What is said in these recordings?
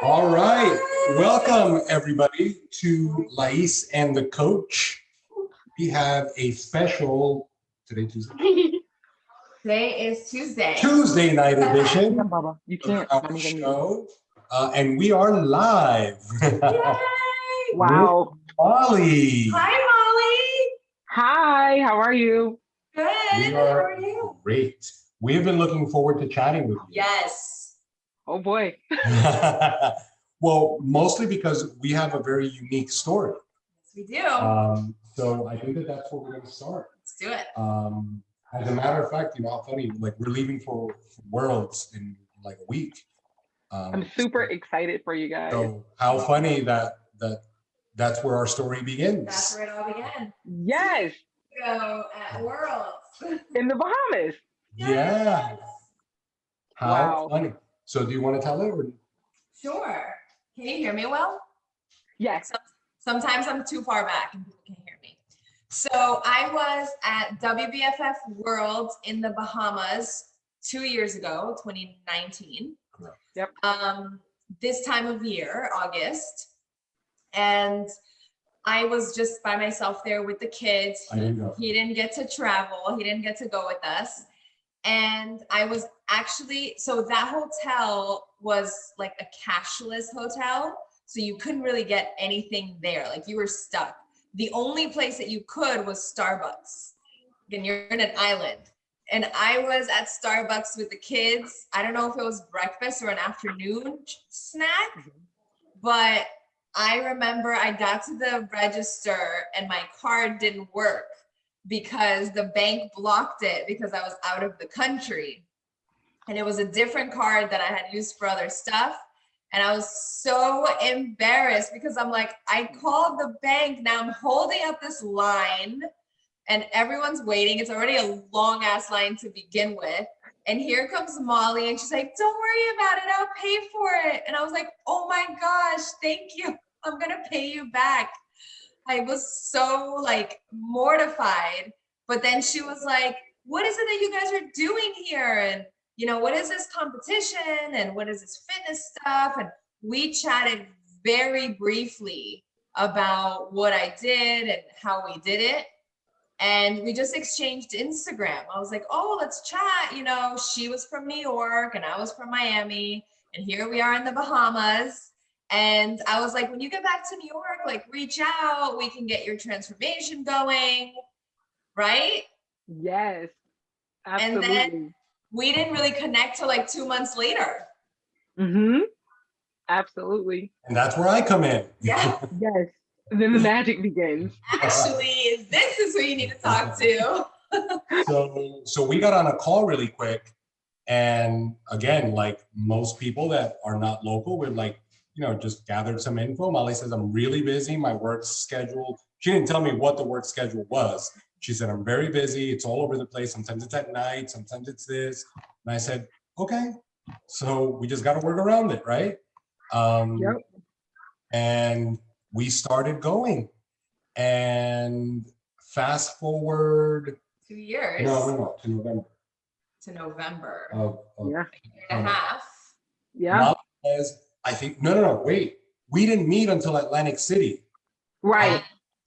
All right, welcome everybody to Lais and the Coach. We have a special, today Tuesday? Today is Tuesday. Tuesday night edition You can't. of our show, and we are live. Yay! Wow. Mollie. Hi, Mollie. Hi, how are you? Good. We How are you? great. We have been looking forward to chatting with you. Yes. Oh boy. Well, mostly because we have a very unique story. Yes, we do. So I think that's where we're going to start. Let's do it. As a matter of fact, you know, how funny, like we're leaving for Worlds in like a week. I'm super excited for you guys. So how funny that's where our story begins. That's where it all began. Yes. Go at Worlds. In the Bahamas. Yeah. How Wow. funny. So do you want to tell it? Or? Sure. Can you hear me well? Yes. Sometimes I'm too far back and people can't hear me. So I was at WBFF Worlds in the Bahamas 2 years ago, 2019. Correct. Yep. This time of year, August. And I was just by myself there with the kids. I didn't go. He didn't get to travel. He didn't get to go with us. And I was actually, so that hotel was like a cashless hotel. So you couldn't really get anything there. Like you were stuck. The only place that you could was Starbucks. And you're in an island. And I was at Starbucks with the kids. I don't know if it was breakfast or an afternoon snack, but I remember I got to the register and my card didn't work because the bank blocked it because I was out of the country. And it was a different card that I had used for other stuff. And I was so embarrassed because I'm like, I called the bank. Now I'm holding up this line and everyone's waiting. It's already a long ass line to begin with. And here comes Mollie and she's like, don't worry about it. I'll pay for it. And I was like, oh my gosh, thank you. I'm going to pay you back. I was so like mortified. But then she was like, what is it that you guys are doing here? And you know, what is this competition and what is this fitness stuff? And we chatted very briefly about what I did and how we did it. And we just exchanged Instagram. I was like, oh, let's chat. You know, she was from New York and I was from Miami. And here we are in the Bahamas. And I was like, when you get back to New York, like reach out. We can get your transformation going. Right? Yes. Absolutely. And then we didn't really connect till like 2 months later. Mm-hmm. Absolutely. And that's where I come in. Yeah. Yes. And then the magic begins. Actually, this is who you need to talk to. So we got on a call really quick. And again, like most people that are not local, we're like, you know, just gathered some info. Mollie says, I'm really busy. My work schedule. She didn't tell me what the work schedule was. She said, I'm very busy. It's all over the place. Sometimes it's at night. Sometimes it's this. And I said, okay. So we just got to work around it, right? Yep. And we started going. And fast forward. 2 years. No, to November. To November. Yeah. A year and a half. Yeah. Mollie says, I think, no, wait. We didn't meet until Atlantic City. Right.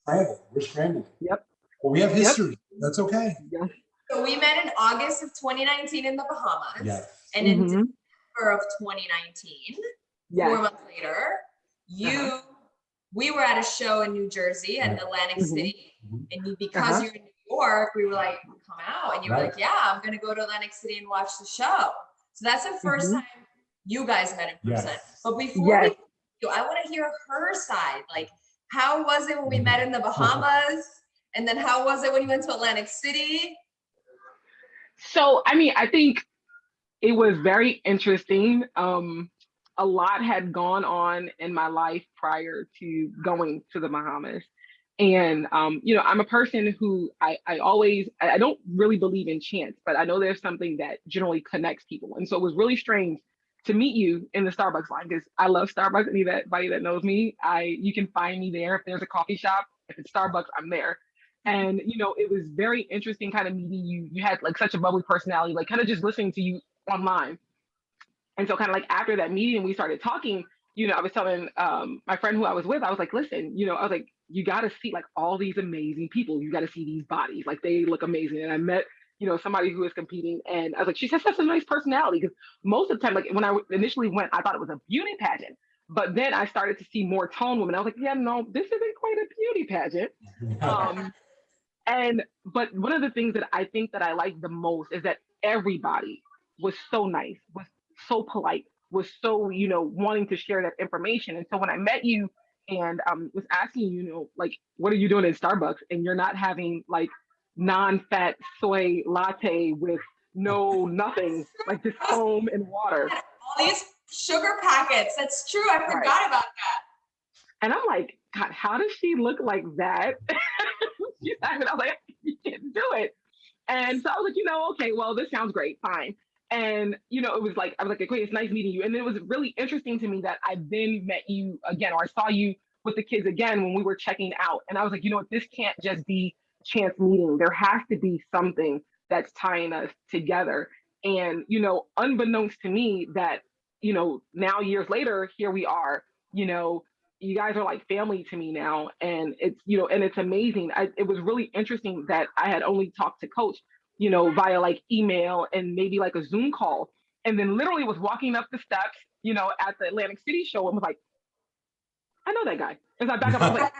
We're scrambling. Yep. Well, we have history. Yep. That's okay. Yeah. So we met in August of 2019 in the Bahamas. Yes. And in December of 2019, 4 months later, we were at a show in New Jersey at Atlantic City. And because you're in New York, we were like, come out. And you were like, yeah, I'm going to go to Atlantic City and watch the show. So that's the first time you guys met in person. But before I want to hear her side. Like, how was it when we met in the Bahamas? And then how was it when you went to Atlantic City? So, I mean, I think it was very interesting. A lot had gone on in my life prior to going to the Bahamas. And, you know, I'm a person who I don't really believe in chance, but I know there's something that generally connects people. And so it was really strange to meet you in the Starbucks line because I love Starbucks. Anybody that knows me, you can find me there. If there's a coffee shop, if it's Starbucks, I'm there. And, you know, it was very interesting kind of meeting you. You had like such a bubbly personality, like kind of just listening to you online. And so kind of like after that meeting, we started talking I was telling my friend who I was with, I was like, listen, I was like, you got to see like all these amazing people. You got to see these bodies, like they look amazing. And I met, somebody who was competing, and I was like, she's just such a nice personality. Because most of the time, like when I initially went, I thought it was a beauty pageant. But then I started to see more tone women. I was like, yeah, no, this isn't quite a beauty pageant. But one of the things that I think that I like the most is that everybody was so nice, was so polite, was so, wanting to share that information. And so when I met you and was asking you, like, what are you doing in Starbucks? And you're not having like non-fat soy latte with nothing, like just foam and water. All these sugar packets. That's true. I forgot about that. And I'm like, God, how does she look like that? I was like, you can't do it. And so I was like, okay, well, this sounds great, fine. And, it was like, I was like, okay, it's nice meeting you. And it was really interesting to me that I then met you again, or I saw you with the kids again when we were checking out. And I was like, this can't just be chance meeting. There has to be something that's tying us together. And, unbeknownst to me that, now years later, here we are, you guys are like family to me now. And it's, and it's amazing. It was really interesting that I had only talked to Coach, via like email and maybe like a Zoom call. And then literally was walking up the steps, at the Atlantic City show and was like, I know that guy. As I back up, I was like,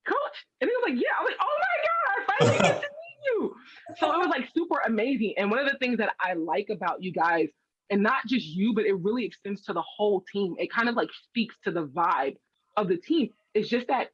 Coach? And he was like, yeah. I was like, oh my God, I finally get to meet you. So it was like super amazing. And one of the things that I like about you guys, and not just you, but it really extends to the whole team. It kind of like speaks to the vibe of the team. It's just that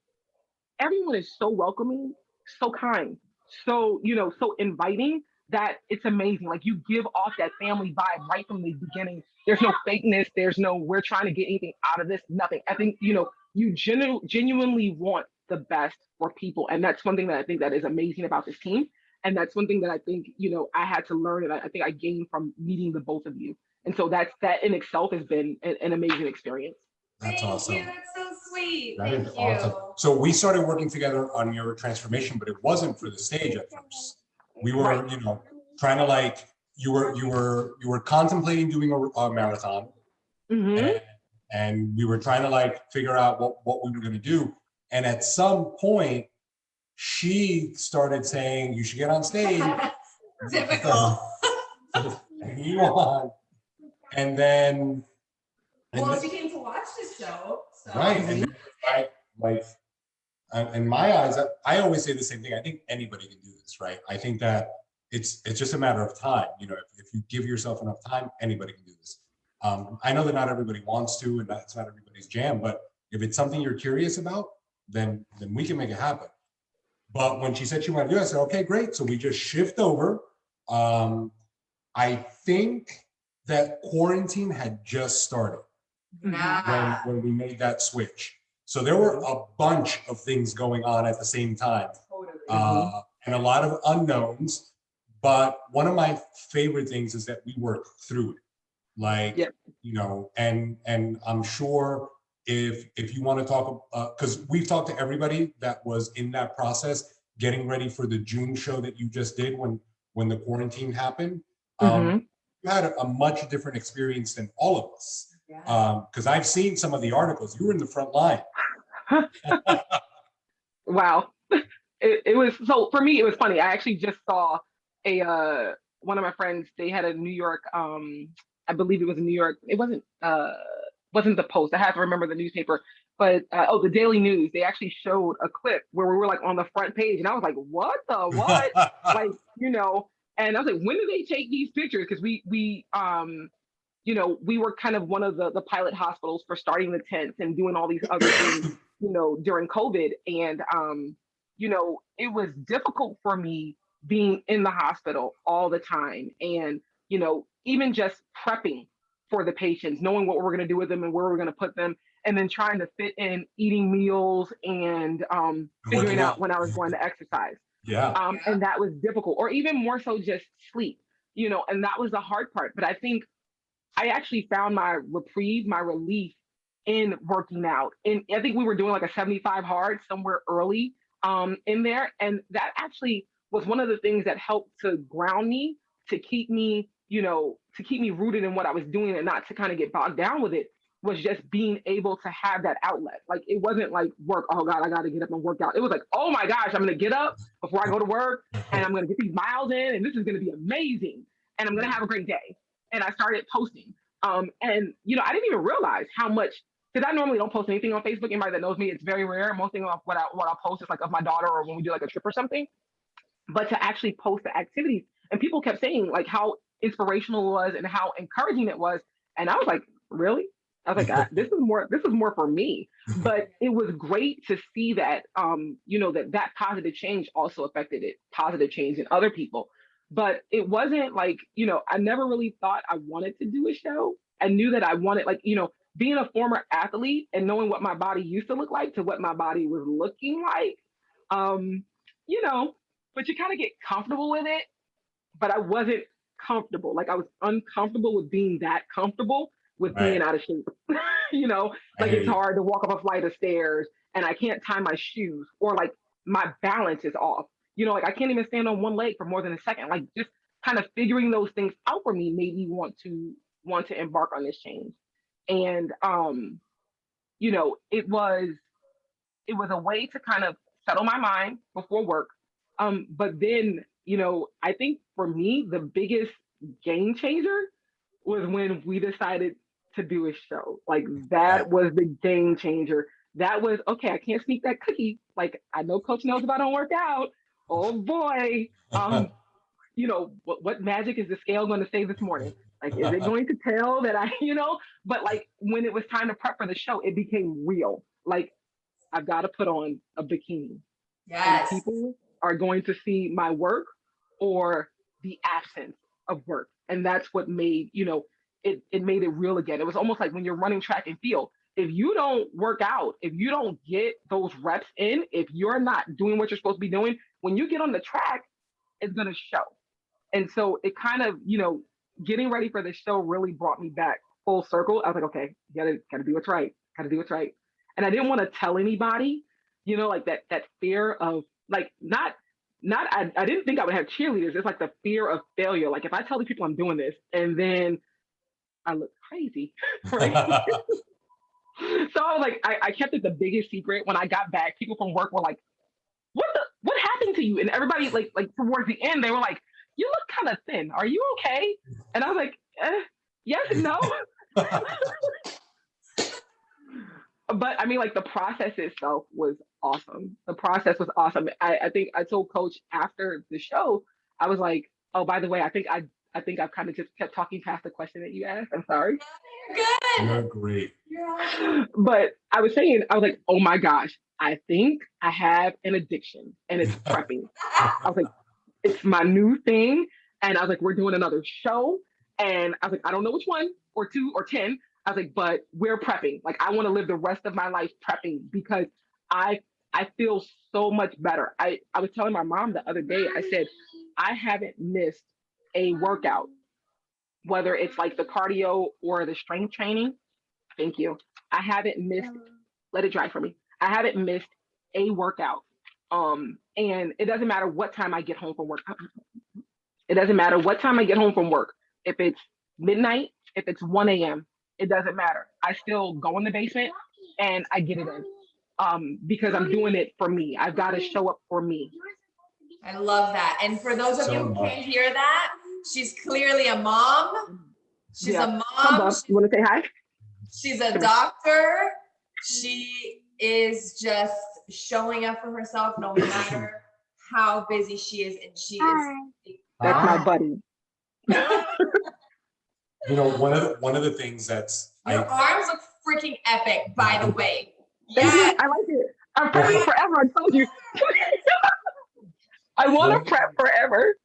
everyone is so welcoming, so kind, so, so inviting that it's amazing. Like you give off that family vibe right from the beginning. There's no fakeness. There's no, we're trying to get anything out of this, nothing. I think, you genuinely want the best for people. And that's one thing that I think that is amazing about this team. And that's one thing that I think, I had to learn, and I think I gained from meeting the both of you. And so that in itself has been an amazing experience. That's awesome. Thank you. That's so sweet. That Thank is you. awesome. So we started working together on your transformation, but it wasn't for the stage at first. We were, trying to like, you were contemplating doing a marathon, and we were trying to like figure out what we were going to do. And at some point, she started saying, "You should get on stage." Typical. And you on, and then. Well, she came to watch this show. So. Right, and in my eyes, I always say the same thing. I think anybody can do this, right? I think that it's just a matter of time. If you give yourself enough time, anybody can do this. I know that not everybody wants to, and that's not everybody's jam. But if it's something you're curious about, then we can make it happen. But when she said she wanted to do it, I said, okay, great. So we just shift over. I think that quarantine had just started. When we made that switch. So there were a bunch of things going on at the same time, and a lot of unknowns. But one of my favorite things is that we worked through it. Like, and I'm sure if you want to talk, because we've talked to everybody that was in that process, getting ready for the June show that you just did when the quarantine happened. You had a much different experience than all of us. Because I've seen some of the articles. You were in the front line. Wow. It was, so for me, it was funny. I actually just saw one of my friends, they had a New York, I believe it was in New York. It wasn't the Post. I have to remember the newspaper, but the Daily News. They actually showed a clip where we were like on the front page, and I was like, what the what? Like, and I was like, when did they take these pictures? Because we were kind of one of the pilot hospitals for starting the tents and doing all these other things, during COVID. And, it was difficult for me being in the hospital all the time. And, even just prepping for the patients, knowing what we're going to do with them and where we're going to put them, and then trying to fit in eating meals and figuring out when I was going to exercise. And that was difficult, or even more so just sleep, and that was the hard part. But I think I actually found my reprieve, my relief in working out. And I think we were doing like a 75 hard somewhere early in there. And that actually was one of the things that helped to ground me, to keep me, to keep me rooted in what I was doing and not to kind of get bogged down with it. was just being able to have that outlet. Like, it wasn't like work, oh God, I gotta get up and work out. It was like, oh my gosh, I'm gonna get up before I go to work and I'm gonna get these miles in and this is gonna be amazing and I'm gonna have a great day. And I started posting. And I didn't even realize how much, because I normally don't post anything on Facebook. Anybody that knows me, it's very rare. Most thing what I'll post is like of my daughter or when we do like a trip or something. But to actually post the activities, and people kept saying like how inspirational it was and how encouraging it was. And I was like, really? I was like, this is more for me. But it was great to see that, that positive change also affected it, positive change in other people. But it wasn't like, I never really thought I wanted to do a show. I knew that I wanted, like, being a former athlete and knowing what my body used to look like to what my body was looking like, but you kind of get comfortable with it. But I wasn't comfortable. Like, I was uncomfortable with being that comfortable with being out of shape. Like, it's hard to walk up a flight of stairs and I can't tie my shoes, or like my balance is off. Like, I can't even stand on one leg for more than a second. Like, just kind of figuring those things out for me made me want to embark on this change. And it was a way to kind of settle my mind before work. But then, I think for me, the biggest game changer was when we decided to do a show. Like, that was the game changer. That was, okay, I can't sneak that cookie. Like, I know Coach knows if I don't work out. Oh boy. What magic is the scale going to say this morning? Like, is it going to tell that but like, when it was time to prep for the show, it became real. Like, I've got to put on a bikini. Yes. And people are going to see my work or the absence of work. And that's what made, it made it real again. It was almost like when you're running track and field. If you don't work out, if you don't get those reps in, if you're not doing what you're supposed to be doing, when you get on the track, it's going to show. And so it kind of, getting ready for the show really brought me back full circle. I was like, okay, gotta do what's right. Gotta do what's right. And I didn't want to tell anybody, like that fear of like, I didn't think I would have cheerleaders. It's like the fear of failure. Like, if I tell the people I'm doing this and then I look crazy, right? So I was like, I kept it the biggest secret. When I got back, people from work were like, what happened to you? And everybody like towards the end, they were like, you look kind of thin. Are you okay? And I was like, yes and no. But I mean, like, the process itself was awesome. The process was awesome. I think I told Coach after the show, I was like, oh, by the way, I think I've kind of just kept talking past the question that you asked. I'm sorry. You're good. You're great. You're awesome. But I was like, oh my gosh, I think I have an addiction and it's prepping. I was like, it's my new thing. And I was like, we're doing another show. And I was like, I don't know which one or 2 or 10. I was like, but we're prepping. Like, I want to live the rest of my life prepping because I feel so much better. I was telling my mom the other day, I said, I haven't missed a workout, whether it's like the cardio or the strength training. Thank you. I haven't missed, let it dry for me. I haven't missed a workout. And it doesn't matter what time I get home from work. It doesn't matter what time I get home from work. If it's midnight, if it's 1 a.m., it doesn't matter. I still go in the basement and I get it in because I'm doing it for me. I've got to show up for me. I love that. And for those of you who can't hear that, she's clearly a mom. She's a mom. You want to say hi? She's a doctor. She is just showing up for herself no matter how busy she is. And she is. That's my buddy. One of the things that's your arms look freaking epic, by the way. Yeah, I like it. I'm prepping forever. I told you. I want to prep forever.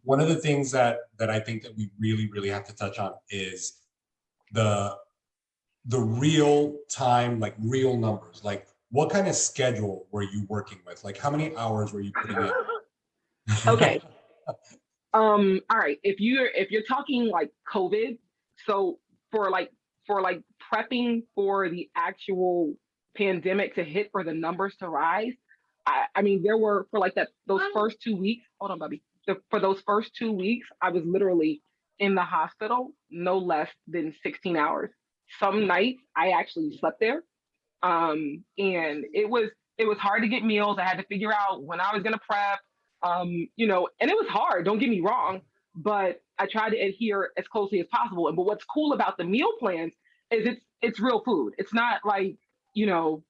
One of the things that I think that we really, really have to touch on is the real time, like real numbers. Like, what kind of schedule were you working with? Like, how many hours were you putting in? Okay. All right. If you're talking like COVID, so for prepping for the actual pandemic to hit, for the numbers to rise, I mean, there were for like those first 2 weeks. Hold on, Bubby. For those first 2 weeks, I was literally in the hospital no less than 16 hours. some nights I actually slept there. And it was hard to get meals. I had to figure out when I was gonna prep, you know, and it was hard, don't get me wrong, but I tried to adhere as closely as possible. And but what's cool about the meal plans is it's real food. It's not like, you know,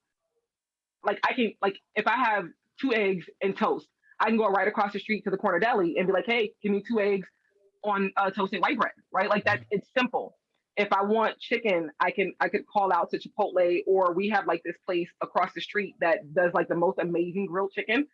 like I can, like if I have 2 eggs and toast, I can go right across the street to the corner deli and be like, hey, give me 2 eggs on toasted white bread, right? Like that, it's simple. If I want chicken, I could call out to Chipotle, or we have like this place across the street that does like the most amazing grilled chicken.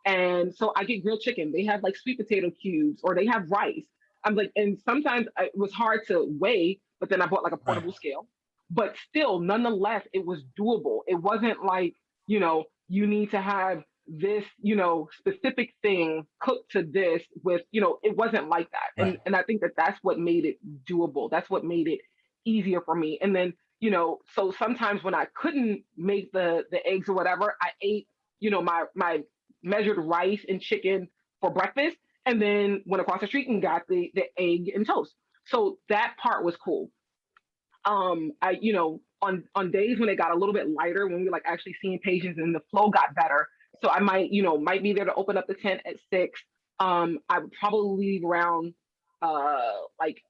And so I get grilled chicken. They have like sweet potato cubes, or they have rice. I'm like, and sometimes it was hard to weigh, but then I bought like a portable scale. But still, nonetheless, it was doable. It wasn't like, you know, you need to have this, you know, specific thing cooked to this with, you know, it wasn't like that. And I think that that's what made it doable. That's what made it easier for me. And then, you know, so sometimes when I couldn't make the eggs or whatever, I ate, you know, my measured rice and chicken for breakfast, and then went across the street and got the egg and toast. So that part was cool. I, you know, on days when it got a little bit lighter, when we like actually seeing patients and the flow got better, so I might, you know, might be there to open up the tent at 6. I would probably leave around like,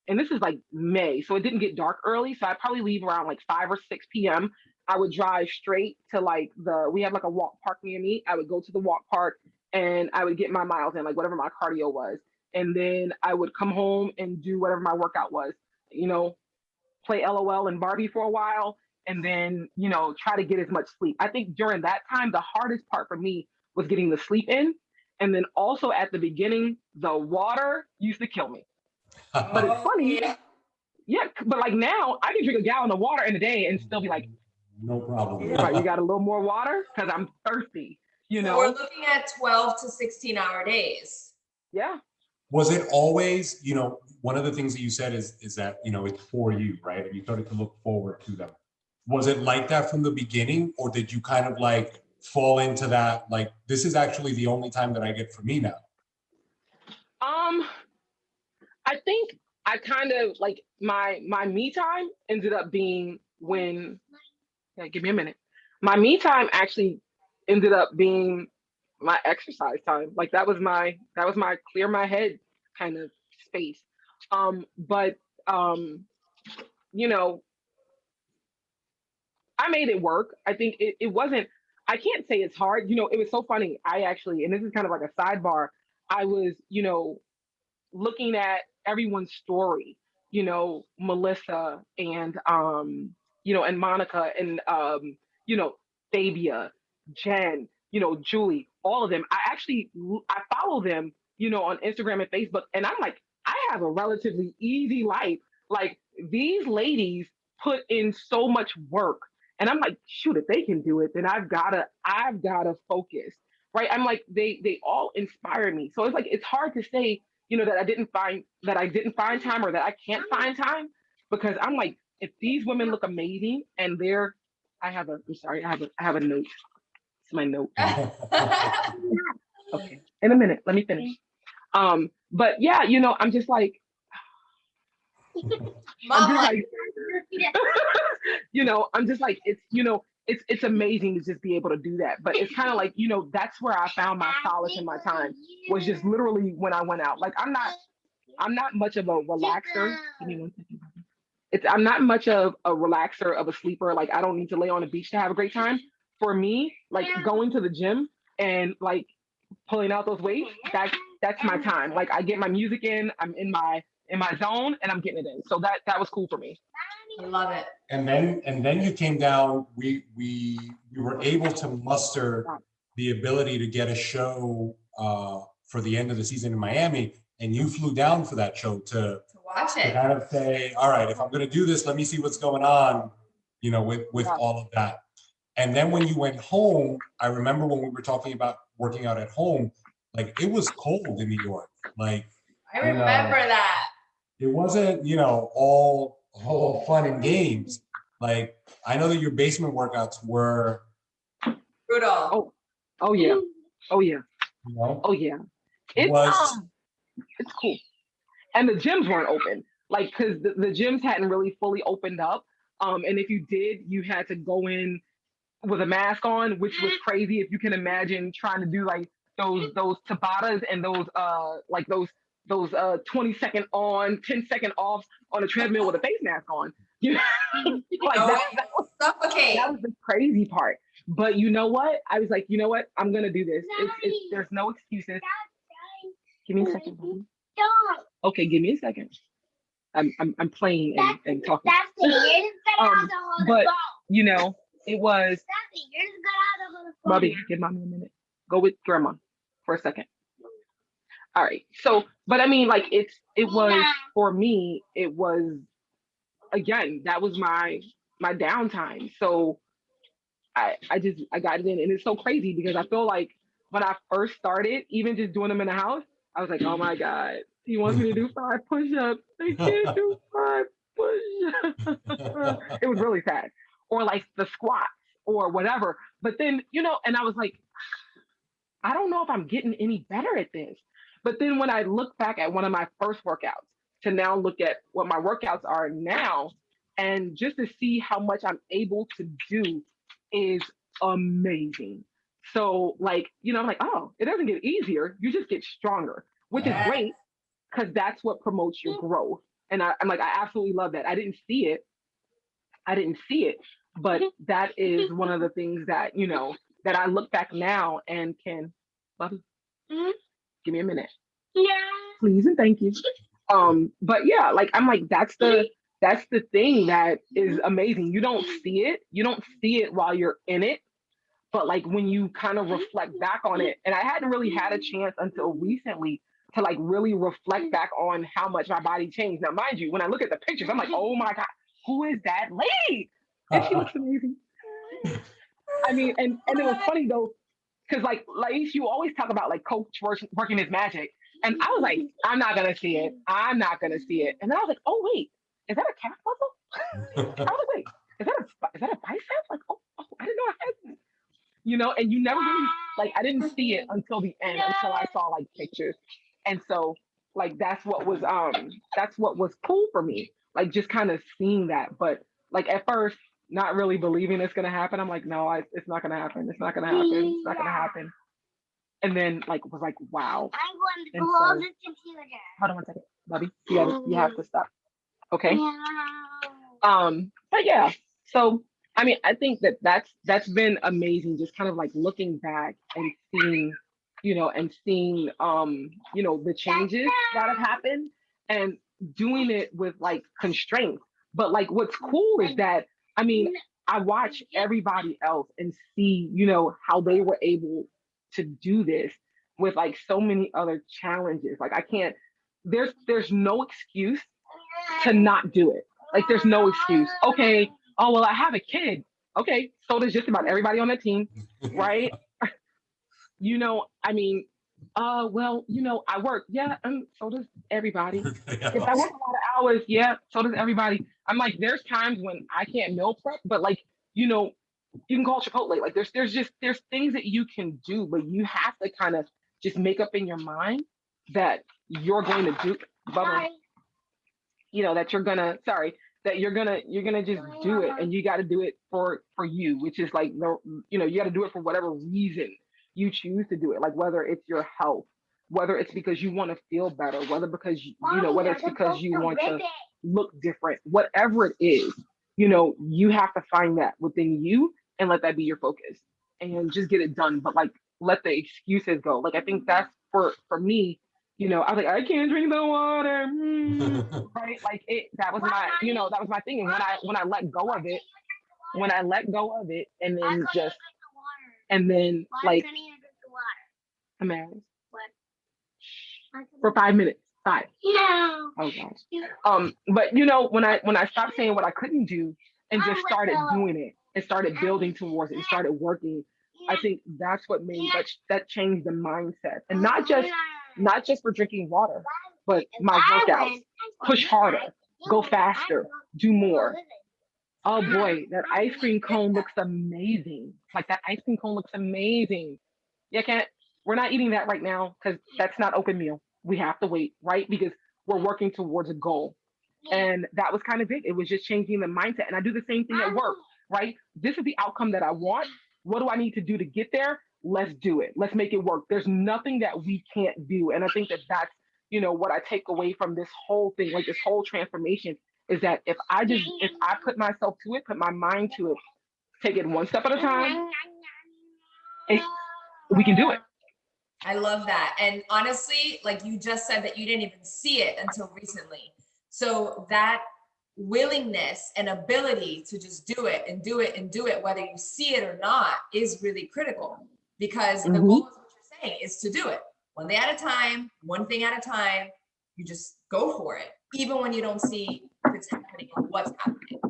and this is like May, so it didn't get dark early. So I'd probably leave around like 5 or 6 p.m. I would drive straight to like we have like a walk park near me. I would go to the walk park and I would get my miles in, like whatever my cardio was. And then I would come home and do whatever my workout was, you know, play LOL and Barbie for a while, and then, you know, try to get as much sleep. I think during that time, the hardest part for me was getting the sleep in. And then also at the beginning, the water used to kill me. But it's funny. Yeah, but like now I can drink a gallon of water in a day and still be like, no problem. Yeah, you got a little more water? Because I'm thirsty, you know? So we're looking at 12 to 16-hour days. Yeah. Was it always, you know, one of the things that you said is that, you know, it's for you, right? You started to look forward to them. Was it like that from the beginning, or did you kind of like fall into that, like, this is actually the only time that I get for me now? I think I kind of like my me time ended up being when, yeah, give me a minute. My me time actually ended up being my exercise time. Like that was my clear my head kind of space. But you know, I made it work. I think it wasn't, I can't say it's hard. You know, it was so funny. I actually, and this is kind of like a sidebar, I was, you know, looking at everyone's story, you know, Melissa and you know, and Monica and you know, Fabia, Jen, you know, Julie, all of them. I follow them, you know, on Instagram and Facebook, and I'm like, I have a relatively easy life. Like these ladies put in so much work. And I'm like, shoot, if they can do it, then I've gotta focus. Right. I'm like, they all inspire me. So it's like it's hard to say, you know, that I didn't find time, or that I can't find time, because I'm like, if these women look amazing and I have a note. It's my note. Okay. In a minute, let me finish. But yeah, you know, I'm just like, you know, I'm just like, it's, you know, it's amazing to just be able to do that. But it's kind of like, you know, that's where I found my solace in my time, was just literally when I went out. Like I'm not much of a relaxer. Give me one second. I'm not much of a relaxer, of a sleeper. Like I don't need to lay on the beach to have a great time. For me, like going to the gym and like pulling out those weights, that's my time. Like I get my music in, I'm in my zone, and I'm getting it in. So that was cool for me. I love it. And then you came down. We were able to muster the ability to get a show for the end of the season in Miami, and you flew down for that show to watch it. To kind of say, all right, if I'm going to do this, let me see what's going on, you know, with all of that. And then when you went home, I remember when we were talking about working out at home, like it was cold in New York. Like I remember that. It wasn't, you know, all fun and games. Like I know that your basement workouts were brutal. Oh yeah. Oh yeah. You know? Oh yeah. It's cool. And the gyms weren't open. like, because the gyms hadn't really fully opened up. And if you did, you had to go in with a mask on, which was crazy. If you can imagine trying to do like those Tabatas and those 20-second on, 10-second off on a treadmill with a face mask on. You know, like that was the crazy part. But you know what? I was like, you know what? I'm gonna do this. There's no excuses. Give me a second, baby. Okay, give me a second. I'm playing and talking. But you know, it was. Bobby, give mommy a minute. Go with grandma for a second. All right. So, but I mean, like it was for me. It was again. That was my downtime. So I got it in, and it's so crazy because I feel like when I first started, even just doing them in the house, I was like, oh my God, he wants me to do 5 push-ups. I can't do 5 push-ups. It was really sad. Or like the squats or whatever. But then, you know, and I was like, I don't know if I'm getting any better at this. But then when I look back at one of my first workouts to now look at what my workouts are now, and just to see how much I'm able to do is amazing. So like, you know, I'm like, oh, it doesn't get easier. You just get stronger, which is great because that's what promotes your growth. And I'm like, I absolutely love that. I didn't see it, but that is one of the things that, you know, that I look back now and can, Bubby, give me a minute. Yeah. Please and thank you. But yeah, like, I'm like, that's the thing that is amazing. You don't see it while you're in it. But like when you kind of reflect back on it, and I hadn't really had a chance until recently to like really reflect back on how much my body changed. Now, mind you, when I look at the pictures, I'm like, oh my God, who is that lady? And she looks amazing. I mean, and it was funny though, because like Lais, you always talk about like coach working his magic. And I was like, I'm not gonna see it. And then I was like, oh wait, is that a calf muscle? I was like, wait, is that a bicep? Like, oh, I didn't know I had that. You know, and you never really, like, I didn't see it until the end, until I saw like pictures. And so like that's what was cool for me. Like just kind of seeing that. But like at first, not really believing it's gonna happen. I'm like, no, it's not gonna happen. It's not gonna happen. It's not gonna happen. And then like was like, wow. I'm going to close the computer. Hold on one second, Bubby. You have to stop. Okay. But yeah. So I mean, I think that's been amazing. Just kind of like looking back and seeing, you know, you know, the changes that have happened and doing it with like constraints. But like, what's cool is that, I mean, I watch everybody else and see, you know, how they were able to do this with like so many other challenges. Like I can't, there's no excuse to not do it. Like there's no excuse. Okay, oh, well, I have a kid. Okay, so does just about everybody on the team, right? You know, I mean, well, you know, I work. Yeah, so does everybody. If I work a lot of hours, yeah, so does everybody. I'm like, there's times when I can't meal prep, but like, you know, you can call Chipotle. Like there's things that you can do, but you have to kind of just make up in your mind that you're going to do, Bubba, you know, that you're gonna just do it, and you got to do it for you, which is like, you know, you got to do it for whatever reason you choose to do it, like whether it's your health, whether it's because you want to feel better, whether it's because you want to look different, whatever it is, you know, you have to find that within you and let that be your focus and just get it done. But like, let the excuses go. Like, I think that's for me, you know, I was like, I can't drink the water, right? Like that was my thing. And when I let go of it, and then like, I'm married. For 5 minutes. 5. No. Oh gosh. But you know, when I stopped saying what I couldn't do and just started doing it and started building towards it and started working, I think that's what made that changed the mindset. And not just for drinking water, but my workouts. Push harder, go faster, do more. Oh boy, that ice cream cone looks amazing. Like that ice cream cone looks amazing. Yeah, we're not eating that right now because that's not open meal. We have to wait, right? Because we're working towards a goal. And that was kind of it. It was just changing the mindset. And I do the same thing at work, right? This is the outcome that I want. What do I need to do to get there? Let's do it. Let's make it work. There's nothing that we can't do. And I think that that's, what I take away from this whole thing, like this whole transformation, is that if I put myself to it, put my mind to it, take it one step at a time, we can do it. I love that. And honestly, like you just said that you didn't even see it until recently. So that willingness and ability to just do it and do it and do it, whether you see it or not, is really critical, because the goal is what you're saying is to do it one day at a time, one thing at a time. You just go for it, even when you don't see if it's happening or what's happening.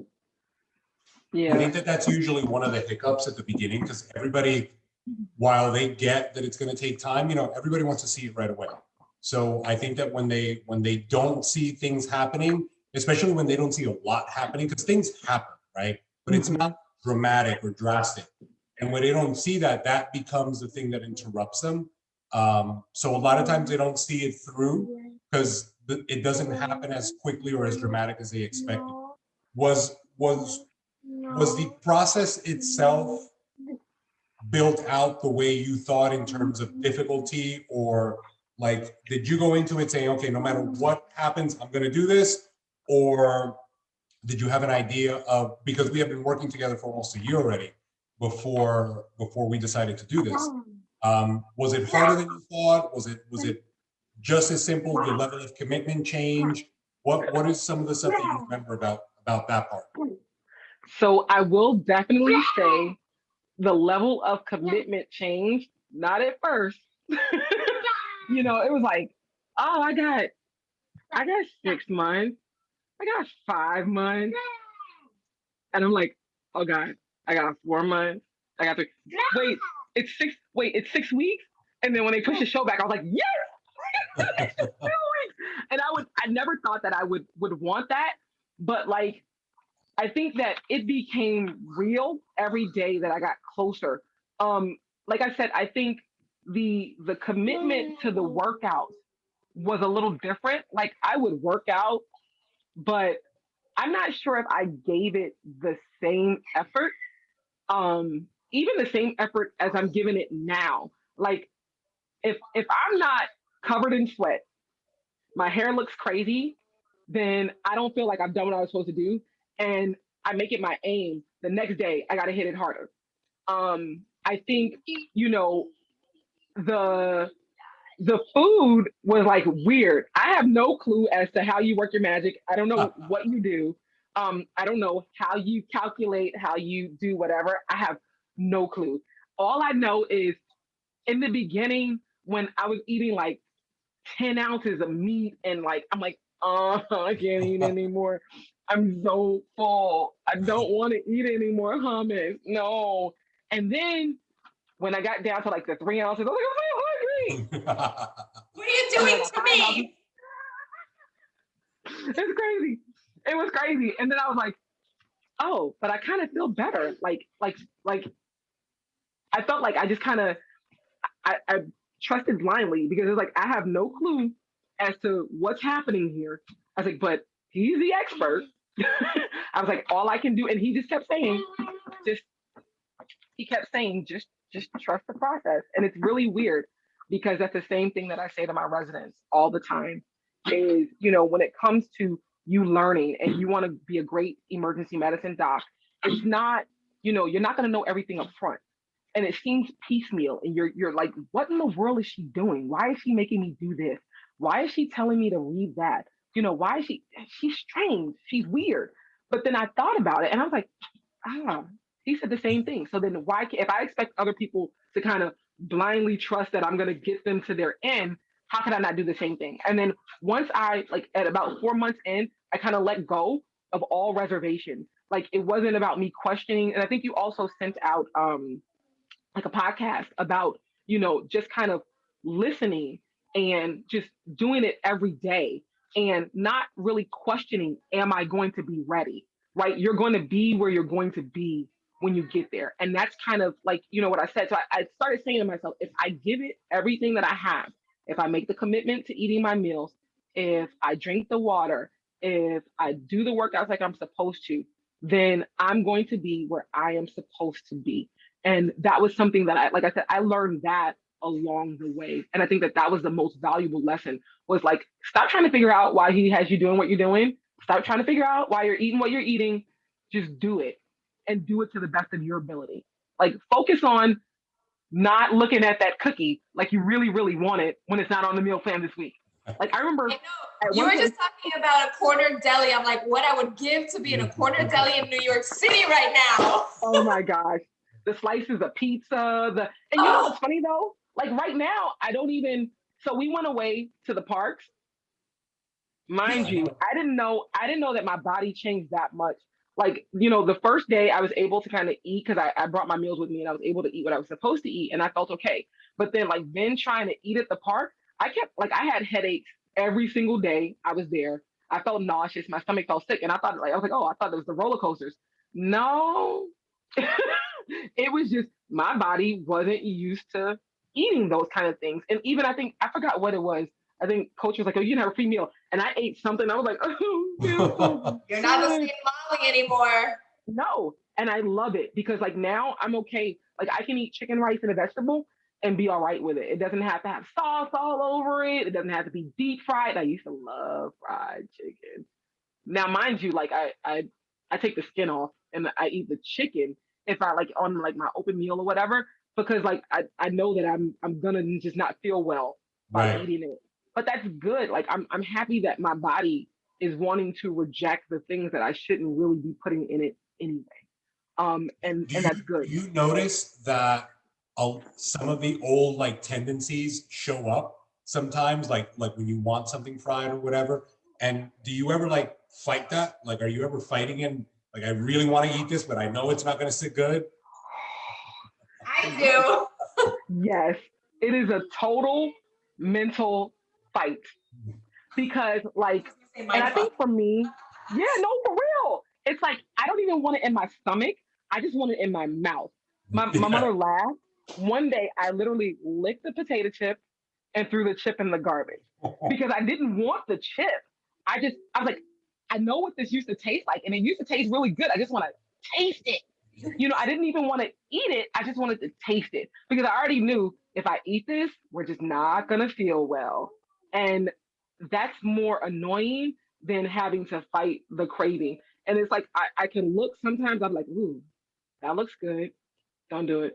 Yeah. I think that that's usually one of the hiccups at the beginning, because everybody, while they get that it's going to take time, everybody wants to see it right away. So I think that when they don't see things happening, especially when they don't see a lot happening, because things happen, right? But it's not dramatic or drastic. And when they don't see that, that becomes the thing that interrupts them. So a lot of times they don't see it through because it doesn't happen as quickly or as dramatic as they expected. Was the process itself built out the way you thought in terms of difficulty, or like, did you go into it saying, okay, no matter what happens, I'm going to do this? Or did you have an idea of, because we have been working together for almost a year already before we decided to do this. Was it harder than you thought? Was it just as simple? The level of commitment change? What is some of the stuff that you remember about that part? So I will definitely say the level of commitment changed, not at first. It was like, oh, I got 6 months. I got 5 months. And I'm like, oh God, I got 4 months. I got 3. It's 6 weeks. And then when they pushed the show back, I was like, yes! 2 weeks. And I never thought that I would want that. But like, I think that it became real every day that I got closer. Like I said, I think the commitment to the workouts was a little different. Like I would work out, but I'm not sure if I gave it the same effort, even the same effort as I'm giving it now. Like if I'm not covered in sweat, my hair looks crazy, then I don't feel like I've done what I was supposed to do. And I make it my aim the next day, I got to hit it harder. I think, the food was like weird. I have no clue as to how you work your magic. I don't know what you do. I don't know how you calculate, how you do whatever. I have no clue. All I know is in the beginning, when I was eating like 10 ounces of meat and like, I'm like, oh, I can't eat anymore. I'm so full. I don't want to eat any more hummus. No. And then when I got down to like the 3 ounces, I was like, I'm so hungry. What are you doing to me? It's crazy. It was crazy. And then I was like, oh, but I kind of feel better. Like I felt like I just kind of, I trusted blindly, because it's like, I have no clue as to what's happening here. I was like, but he's the expert. I was like, all I can do. And he just kept saying, just trust the process. And it's really weird, because that's the same thing that I say to my residents all the time is, when it comes to you learning and you want to be a great emergency medicine doc, it's not, you're not going to know everything up front. And it seems piecemeal. And you're like, what in the world is she doing? Why is she making me do this? Why is she telling me to read that? Why is she's strange. She's weird. But then I thought about it and I was like, he said the same thing. So then why, if I expect other people to kind of blindly trust that I'm going to get them to their end, how can I not do the same thing? And then once I, like at about 4 months in, I kind of let go of all reservations. Like it wasn't about me questioning. And I think you also sent out like a podcast about, just kind of listening and just doing it every day and not really questioning, am I going to be ready? Right? You're going to be where you're going to be when you get there. And that's kind of like, what I said. So I started saying to myself, if I give it everything that I have, if I make the commitment to eating my meals, if I drink the water, if I do the workouts like I'm supposed to, then I'm going to be where I am supposed to be. And that was something that like I said, I learned that along the way. And I think that that was the most valuable lesson, was like, stop trying to figure out why he has you doing what you're doing. Stop trying to figure out why you're eating what you're eating. Just do it, and do it to the best of your ability. Like, focus on not looking at that cookie like you really, really want it when it's not on the meal plan this week. Like, I remember you were just talking about a corner deli. I'm like, what I would give to be in a corner deli in New York City right now. Oh my gosh. The slices of pizza, and you know what's funny though? Like, right now, I don't even, so we went away to the parks. Mind you, I didn't know that my body changed that much. Like, you know, the first day I was able to kind of eat, because I brought my meals with me and I was able to eat what I was supposed to eat, and I felt okay. But then, like, then trying to eat at the park, I had headaches every single day I was there. I felt nauseous. My stomach felt sick. And I thought it was the roller coasters. No, it was just my body wasn't used to eating those kind of things. And even I forgot what it was. I think coach was like, oh, you can have a free meal. And I ate something. I was like, oh, you're not the same Mollie anymore. No. And I love it, because like now I'm okay. Like, I can eat chicken, rice, and a vegetable and be all right with it. It doesn't have to have sauce all over it. It doesn't have to be deep fried. I used to love fried chicken. Now, mind you, like I take the skin off and I eat the chicken if I like on like my open meal or whatever, because like I know that I'm gonna just not feel well by eating it. But that's good. Like, I'm happy that my body is wanting to reject the things that I shouldn't really be putting in it anyway. And that's good. You notice that some of the old like tendencies show up sometimes, like when you want something fried or whatever. And do you ever like fight that? Like, are you ever fighting in, like, I really want to eat this, but I know it's not going to sit good? I do. Yes, it is a total mental fight, because like, and I think for me, yeah, no, for real, it's like I don't even want it in my stomach. I just want it in my mouth. My mother laughed. One day I literally licked the potato chip and threw the chip in the garbage because I didn't want the chip. I was like, I know what this used to taste like, and it used to taste really good. I just want to taste it. You know, I didn't even want to eat it. I just wanted to taste it, because I already knew if I eat this, we're just not going to feel well. And that's more annoying than having to fight the craving. And it's like, I can look, sometimes I'm like, ooh, that looks good. Don't do it.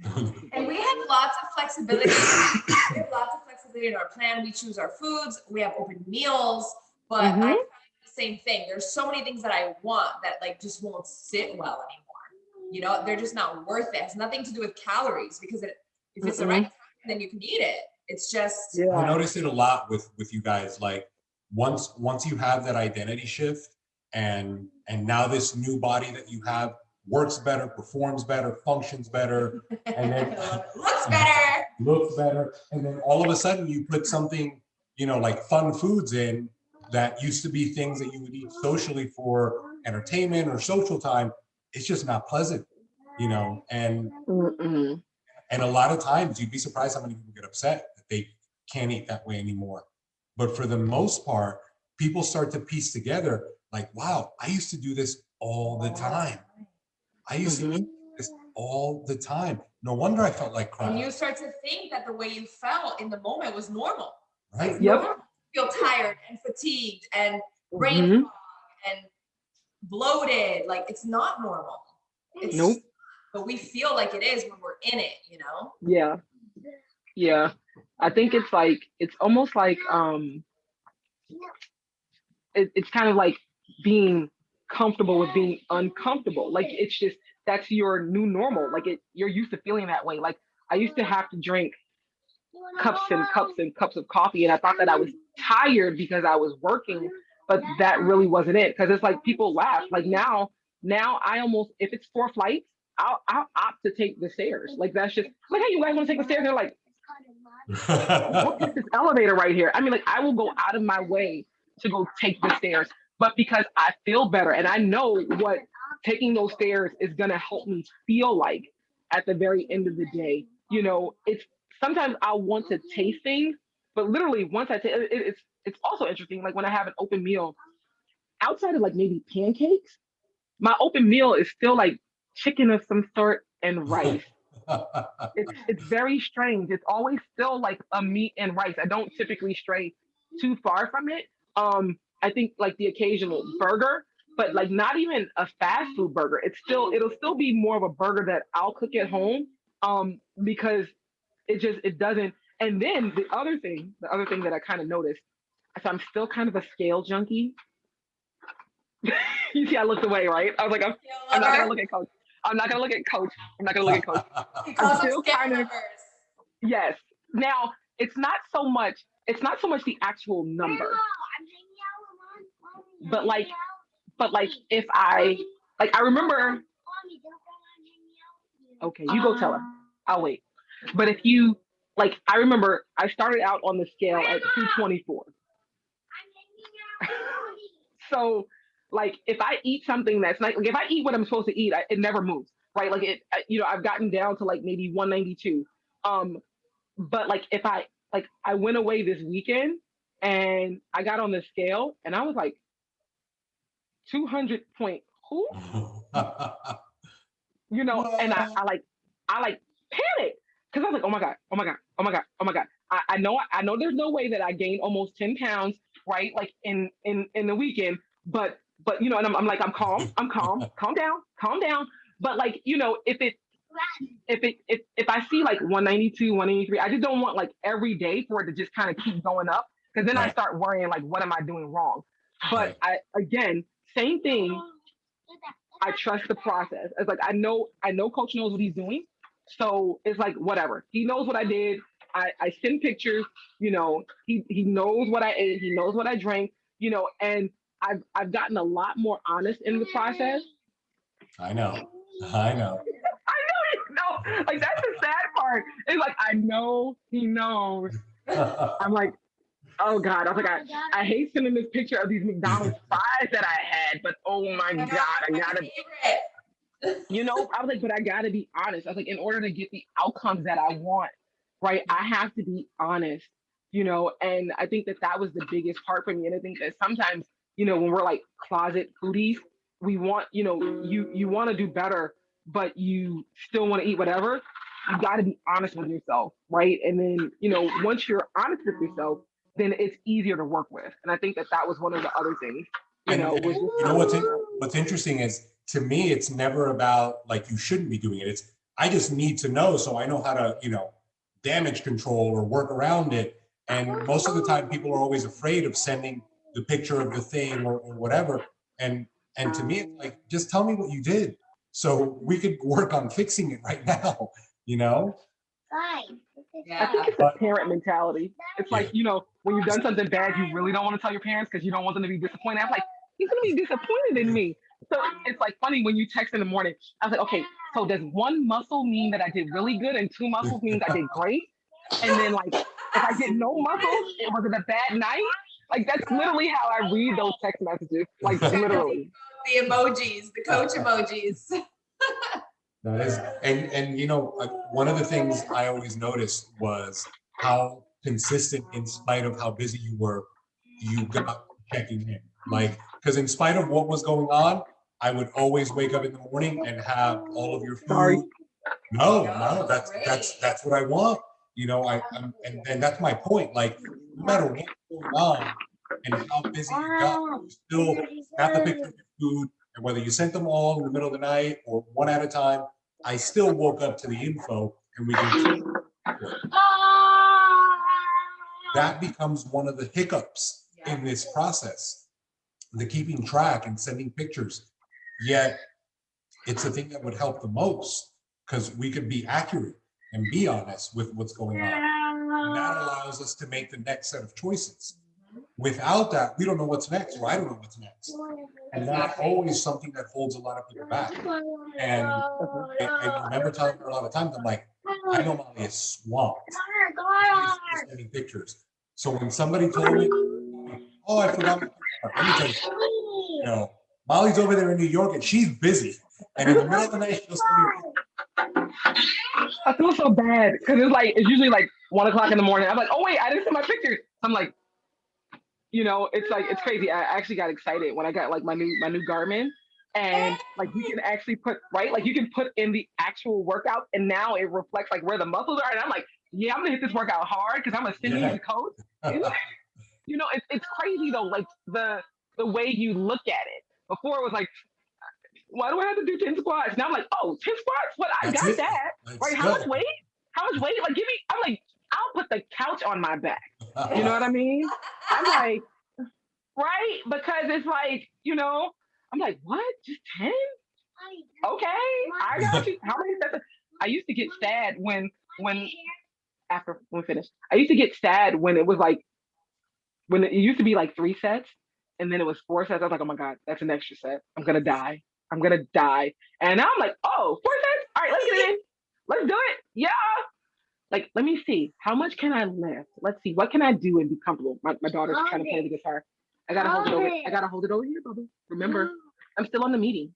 And we have lots of flexibility. We have lots of flexibility in our plan. We choose our foods. We have open meals, but I find the same thing. There's so many things that I want that like just won't sit well anymore. You know, they're just not worth it. It has nothing to do with calories, because if it's the right time, then you can eat it. It's just. Yeah. I notice it a lot with you guys. Like, once you have that identity shift, and now this new body that you have works better, performs better, functions better, and then looks better. And then all of a sudden you put something, you know, like fun foods in that used to be things that you would eat socially for entertainment or social time. It's just not pleasant, you know, and a lot of times you'd be surprised how many people get upset that they can't eat that way anymore. But for the most part, people start to piece together like, wow, I used to do this all the time. I used to do this all the time. No wonder I felt like crying. And you start to think that the way you felt in the moment was normal. Right. Normal. Feel tired and fatigued and brain fog and bloated. Like, it's not normal. It's but we feel like it is when we're in it, you know? Yeah. Yeah. I think it's like, it's almost like, it's kind of like being comfortable with being uncomfortable. Like, it's just, that's your new normal. Like, you're used to feeling that way. Like, I used to have to drink cups and cups and cups of coffee, and I thought that I was tired because I was working, but that really wasn't it. Because it's like, people laugh. Like, now I almost, if it's 4 flights, I'll opt to take the stairs. Like, that's just like, hey, you guys want to take the stairs? They're like, look at this elevator right here. I mean, like, I will go out of my way to go take the stairs, but because I feel better and I know what taking those stairs is gonna help me feel like at the very end of the day. You know, it's sometimes I want to taste things, but literally once I taste it's also interesting. Like, when I have an open meal, outside of like maybe pancakes, my open meal is still like chicken of some sort and rice. It's very strange. It's always still like a meat and rice. I don't typically stray too far from it. I think like the occasional burger, but like not even a fast food burger. It'll still be more of a burger that I'll cook at home. Because it doesn't. And then the other thing that I kind of noticed, so I'm still kind of a scale junkie. You see, I looked away, right? I was like, I'm not gonna look at coach. I'm not gonna look at coach. I'm not gonna look at coach. Because of scale numbers. Yes. Now it's not so much the actual number, but like if I remember. Okay, you go tell her. I'll wait. But if you like, I remember I started out on the scale at 224. So like if I eat something that's like if I eat what I'm supposed to eat, it never moves, right? Like I've gotten down to like maybe 192. But like if I went away this weekend and I got on the scale and I was like 200 point who? You know, and I panicked because I was like, oh my God. I know there's no way that I gained almost 10 pounds, right? Like in the weekend, but you know, and I'm like, I'm calm, calm down. But like, you know, if I see like 192, 183, I just don't want like every day for it to just kind of keep going up. Cause then I start worrying like, what am I doing wrong? But again, same thing. I trust the process. It's like, I know coach knows what he's doing. So it's like, whatever. He knows what I did. I send pictures, you know, he knows what I ate. He knows what I drank, you know, and I've gotten a lot more honest in the process. I know. I know, you know, like that's the sad part. It's like, I know he knows. I'm like, oh God, I was like, I hate sending this picture of these McDonald's fries that I had, but oh my God, I gotta, you know, I was like, but I gotta be honest. I was like, in order to get the outcomes that I want, right, I have to be honest, you know, and I think that was the biggest part for me. And I think that sometimes, you know, when we're like closet foodies, we want, you know, you want to do better, but you still want to eat whatever. You got to be honest with yourself, right? And then, you know, once you're honest with yourself, then it's easier to work with. And I think that was one of the other things, you know. Was just, you know what's interesting is, to me, it's never about like you shouldn't be doing it. It's I just need to know so I know how to, you know, damage control or work around it. And most of the time, people are always afraid of sending the picture of the thing or whatever. And to me, it's like, just tell me what you did so we could work on fixing it right now, you know? I think it's a parent mentality. It's like, you know, when you've done something bad, you really don't want to tell your parents because you don't want them to be disappointed. I'm like, he's going to be disappointed in me. So it's like funny when you text in the morning. I was like, okay, so does one muscle mean that I did really good and two muscles means I did great? And then like, if I get no muscles, was it a bad night? Like, that's literally how I read those text messages. Like, literally. The emojis, the coach emojis. That is, and you know, one of the things I always noticed was how consistent, in spite of how busy you were, you got checking in. Like, because in spite of what was going on, I would always wake up in the morning and have all of your food. Sorry. No, that's what I want. You know, and that's my point. Like, no matter what's going on and how busy you got, you still got the picture of your food, and whether you sent them all in the middle of the night or one at a time, I still woke up to the info, and we can. That becomes one of the hiccups in this process, the keeping track and sending pictures. Yet, it's the thing that would help the most because we could be accurate and be honest with what's going on. And that allows us to make the next set of choices. Without that, we don't know what's next, or I don't know what's next. And that's always something that holds a lot of people back. And I remember telling her a lot of times, I'm like, I know Mollie is swamped. She's sending pictures. So when somebody told me, oh, I forgot my picture, let me tell you, you know, Mollie's over there in New York and she's busy. And in the middle of the night, she'll send me. I feel so bad because it's usually like 1 o'clock in the morning. I'm like, oh wait, I didn't send my pictures. I'm like, You know, it's like it's crazy. I actually got excited when I got like my new Garmin, and like you can actually put right, like you can put in the actual workout, and now it reflects like where the muscles are. And I'm like, yeah, I'm gonna hit this workout hard because I'm gonna send you Yeah. the coach. You know, it's crazy though, like the way you look at it. Before it was like, why do I have to do 10 squats? Now I'm like, oh, 10 squats? What? I That's got it. that. Like Right? How much still. weight? How much weight? Like, give me, I'm like, I'll put the couch on my back. You know what I mean? I'm like, right? Because it's like, you know, I'm like, what? Just 10? Okay, I got you. How many sets? I used to get sad when after we finished. I used to get sad when it was like when it used to be like 3 sets and then it was 4 sets. I was like, oh my God, that's an extra set. I'm gonna die. I'm gonna die. And now I'm like, oh, 4 sets? All right, let's get it in. Let's do it. Yeah. Like, let me see. How much can I lift? Let's see. What can I do and be comfortable? My daughter's trying to play the guitar. I gotta hold it over. I gotta hold it over here, Bubba. Remember, I'm still on the meeting.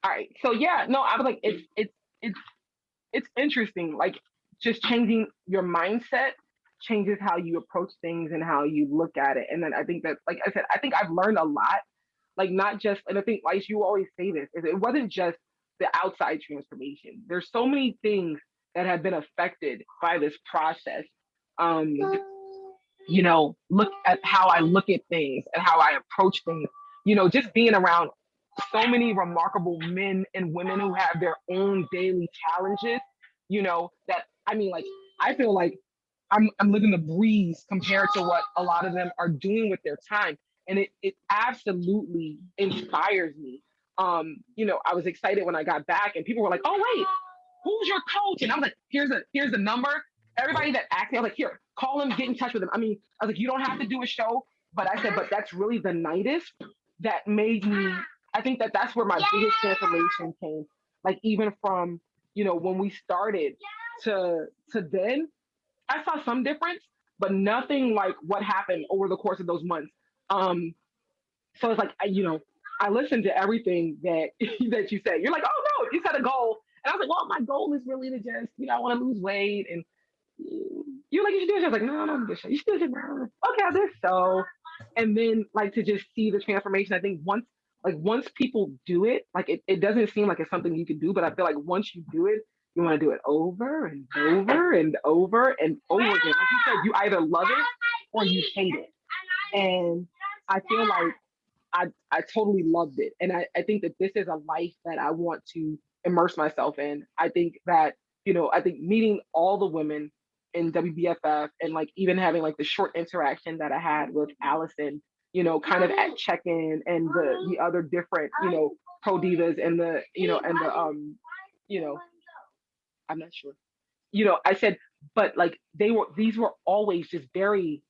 All right. So yeah, no, I was like, it's interesting. Like just changing your mindset changes how you approach things and how you look at it. And then I think that, like I said, I think I've learned a lot. Like not just, and I think, like you always say this, is it wasn't just the outside transformation. There's so many things that have been affected by this process. Um, you know, look at how I look at things and how I approach things. You know, just being around so many remarkable men and women who have their own daily challenges, you know, that I mean, like, I feel like I'm living the breeze compared to what a lot of them are doing with their time. And it absolutely inspires me. You know, I was excited when I got back and people were like, oh wait, who's your coach? And I was like, here's the number. Everybody that asked me, I was like, here, call him, get in touch with him. I mean, I was like, you don't have to do a show, but I said, but that's really the nicest that made me, I think that that's where my biggest transformation came. Like even from, you know, when we started to then, I saw some difference, but nothing like what happened over the course of those months. Um, so it's like, you know, I listened to everything that that you said. You're like, oh no, you set a goal, and I was like, well, my goal is really to just, you know, I want to lose weight, and you're like, you should do it. I was like, no, no, you should do it. Okay, I'll do it. So, and then like to just see the transformation. I think once people do it, like it doesn't seem like it's something you can do, but I feel like once you do it, you want to do it over and over and over and over again. Like you said, you either love it or you hate it. And I feel like I totally loved it. And I think that this is a life that I want to immerse myself in. I think that, you know, I think meeting all the women in WBFF and like even having like the short interaction that I had with Allison, you know, kind of at check-in and the other different, you know, pro divas and the, you know, and the you know, I'm not sure. You know, I said, but like these were always just very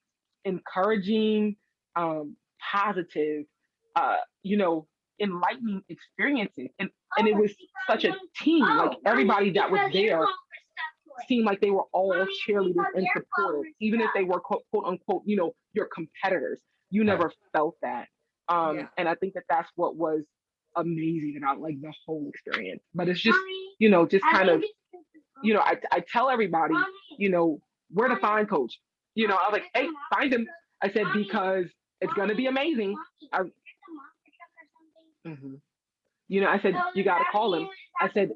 encouraging, positive, you know, enlightening experiences. And it was such a team. Like everybody that was there seemed like they were all cheerleaders and supporters, even if they were quote unquote, you know, your competitors. You Right. never felt that. Yeah. And I think that that's what was amazing about like the whole experience. But it's just, you know, just kind of, you know, I tell everybody, you know, where to find coach. You know, I was like, hey, find him. I said, because it's going to be amazing. Mhm. You know, I said, you got to call him. I said,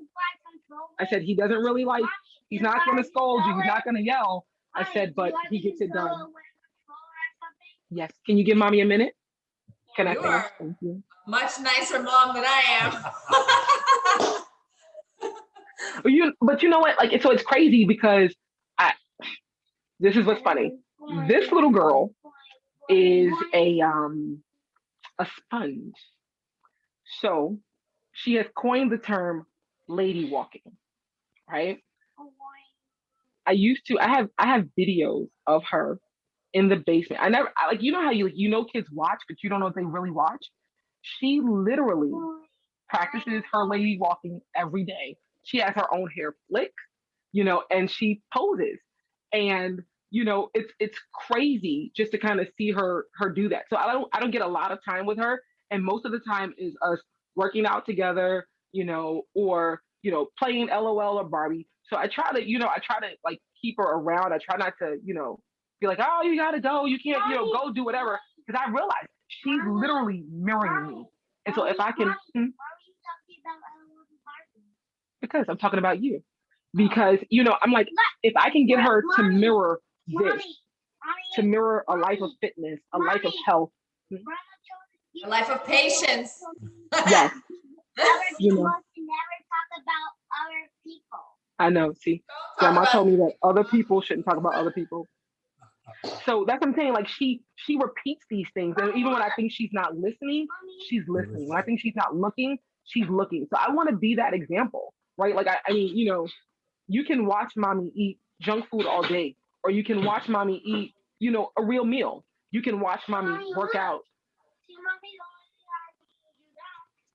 he doesn't really like, he's not going to scold you. He's not going to yell. I said, but he gets it done. Yes. Can you give mommy a minute? Can I You finish? are Thank you. much nicer mom than I But you know what? Like, so it's crazy because this is what's funny. This little girl is a sponge. So she has coined the term lady walking, right? I have videos of her in the basement. Like, you know how you know kids watch, but you don't know if they really watch. She literally practices her lady walking every day. She has her own hair flick, you know, and she poses. And you know, it's crazy just to kind of see her do that. So I don't get a lot of time with her, and most of the time is us working out together, you know, or you know, playing LOL or Barbie. So I try to like keep her around. I try not to, you know, be like, oh, you gotta go, you can't, go do whatever. Because I realized she's literally mirroring me. And so if I can, because I'm talking about you. Because, I'm like, if I can get her to mirror this, to mirror a life of fitness, a life of health, a life of patience. Yes. You know. Never talk about other people. I know. See, Grandma told me that other people shouldn't talk about other people. So that's what I'm saying. Like she repeats these things, and even when I think she's not listening, she's listening. When I think she's not looking, she's looking. So I want to be that example, right? Like I mean, you can watch mommy eat junk food all day, or you can watch mommy eat, a real meal. You can watch mommy work out.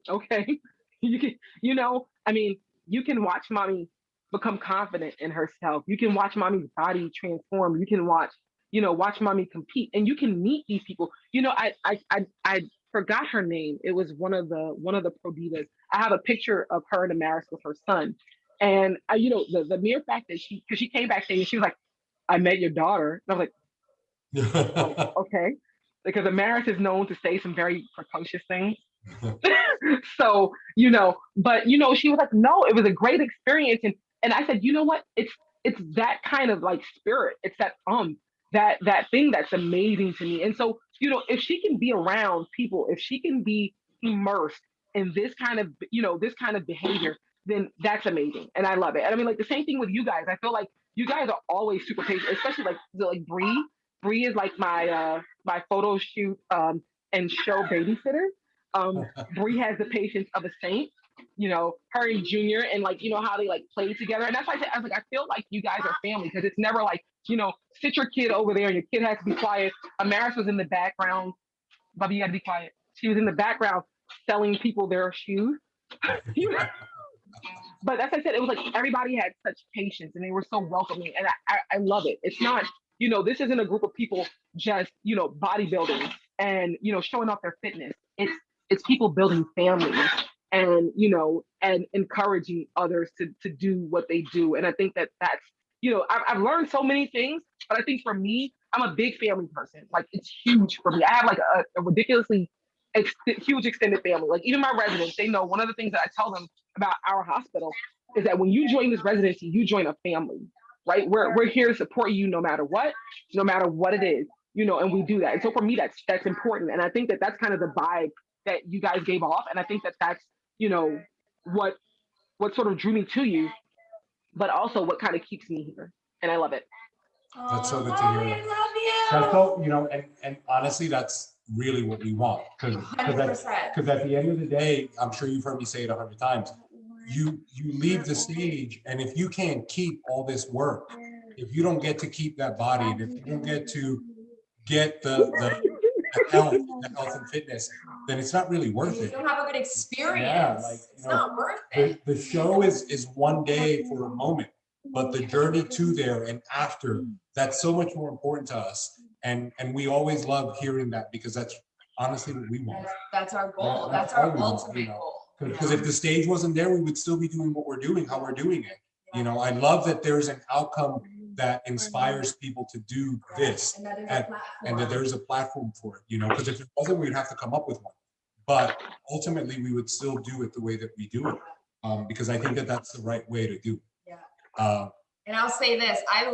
Okay. You can, I mean, you can watch mommy become confident in herself. You can watch mommy's body transform. You can watch mommy compete, and you can meet these people. I forgot her name. It was one of the pro divas. I have a picture of her in Amaris with her son, and the mere fact that because she came backstage and she was like, "I met your daughter," and I was like, oh, okay, because Amaris is known to say some very precocious things. So, but she was like, no, it was a great experience. And I said, you know what? It's that kind of like spirit. It's that thing that's amazing to me. And so, if she can be around people, if she can be immersed in this kind of behavior, then that's amazing. And I love it. And I mean, like the same thing with you guys. I feel like you guys are always super patient, especially like Bree. Bree is like my photo shoot and show babysitter. Bree has the patience of a saint, her and Junior, and like, how they like play together. And that's why I was like, I feel like you guys are family, because it's never like, sit your kid over there and your kid has to be quiet. Amaris was in the background. Bobby, you gotta be quiet. She was in the background selling people their shoes. But that's what I said, it was like everybody had such patience and they were so welcoming. And I love it. It's not, this isn't a group of people just, bodybuilding and, showing off their fitness. It's people building families and, and encouraging others to do what they do. And I think that's, I've learned so many things, but I think for me, I'm a big family person. Like it's huge for me. I have like a ridiculously huge extended family. Like even my residents, they know one of the things that I tell them about our hospital is that when you join this residency, you join a family, right? We're here to support you no matter what it is, and we do that. And so for me, that's important. And I think that that's kind of the vibe that you guys gave off. And I think that that's, what sort of drew me to you, but also what kind of keeps me here. And I love it. That's so good to hear. I love you. That's so, and honestly, that's really what we want. Because at the end of the day, I'm sure you've heard me say it 100 times, you leave the stage, and if you can't keep all this work, if you don't get to keep that body, and if you don't get to get the health and fitness, then it's not really worth it. You don't have a good experience. Yeah, like, it's not worth it. The show is one day for a moment, but the journey to there and after, that's so much more important to us. And we always love hearing that, because that's honestly what we want. That's our goal. That's our ultimate goal. Because if the stage wasn't there, we would still be doing what we're doing, how we're doing it. I love that there's an outcome that inspires people to do this, and that there's a platform for it, because if it wasn't, we'd have to come up with one. But ultimately, we would still do it the way that we do it, because I think that that's the right way to do it. Yeah. And I'll say this, I